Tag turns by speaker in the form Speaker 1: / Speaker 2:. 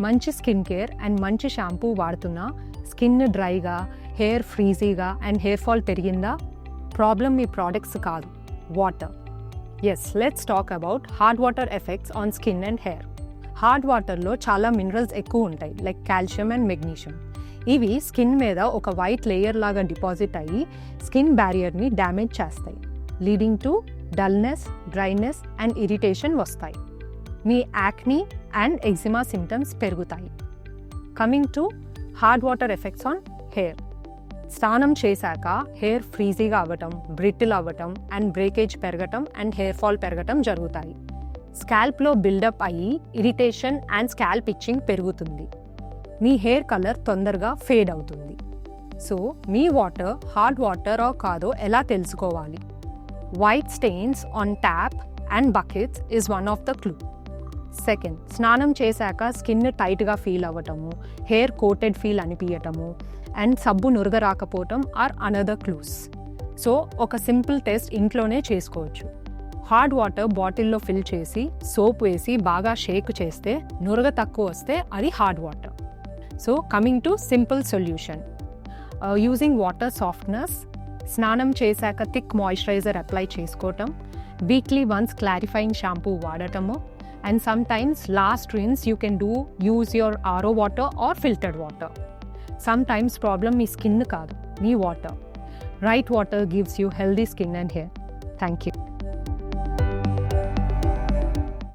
Speaker 1: మంచి skin care and మంచి shampoo వాడుతున్నా స్కిన్ డ్రైగా, హెయిర్ ఫ్రీజీగా అండ్ హెయిర్ ఫాల్ పెరిగిందా? ప్రాబ్లం మీ ప్రోడక్ట్స్ కాదు, water. Yes, let's talk about hard water effects on skin and hair. Hard వాటర్లో చాలా మినరల్స్ ఎక్కువ ఉంటాయి, లైక్ కాల్షియం అండ్ మెగ్నీషియం. ఇవి స్కిన్ మీద ఒక వైట్ లేయర్ లాగా డిపాజిట్ అయ్యి స్కిన్ బ్యారియర్ని డ్యామేజ్ చేస్తాయి, leading to dullness, dryness and irritation వస్తాయి. మీ యాక్నీ అండ్ ఎగ్జిమా సిమ్టమ్స్ పెరుగుతాయి. Coming to hard water effects on hair. స్నానం చేశాక హెయిర్ ఫ్రీజీగా అవ్వటం, బ్రిటిల్ అవ్వటం అండ్ బ్రేకేజ్ పెరగటం అండ్ హెయిర్ ఫాల్ పెరగటం జరుగుతాయి. స్కాల్ప్లో బిల్డప్ అయ్యి ఇరిటేషన్ అండ్ స్కాల్ప్ ఇచ్చింగ్ పెరుగుతుంది. మీ హెయిర్ కలర్ తొందరగా ఫేడ్ అవుతుంది. సో మీ వాటర్ హార్డ్ వాటర్ కాదో ఎలా తెలుసుకోవాలి? White stains on tap and buckets is one of the clue. Second, స్నానం చేశాక స్కిన్ టైట్గా ఫీల్ అవ్వటము, హెయిర్ కోటెడ్ ఫీల్ అనిపించటము అండ్ సబ్బు నురగ రాకపోవటం ఆర్ అనదర్ క్లూస్. సో ఒక సింపుల్ టెస్ట్ ఇంట్లోనే చేసుకోవచ్చు. హార్డ్ వాటర్ బాటిల్లో ఫిల్ చేసి సోప్ వేసి బాగా షేక్ చేస్తే నురగ తక్కువ వస్తే అది hard water. So coming to simple solution, using water softeners, స్నానం చేశాక థిక్ మాయిశ్చరైజర్ అప్లై చేసుకోవటం, వీక్లీ వన్స్ క్లారిఫైయింగ్ షాంపూ వాడటము, and sometimes last rinse you can use your RO water or filtered water. Sometimes problem మీ skin కాదు, మీ water. Right water gives you healthy skin and hair. Thank you.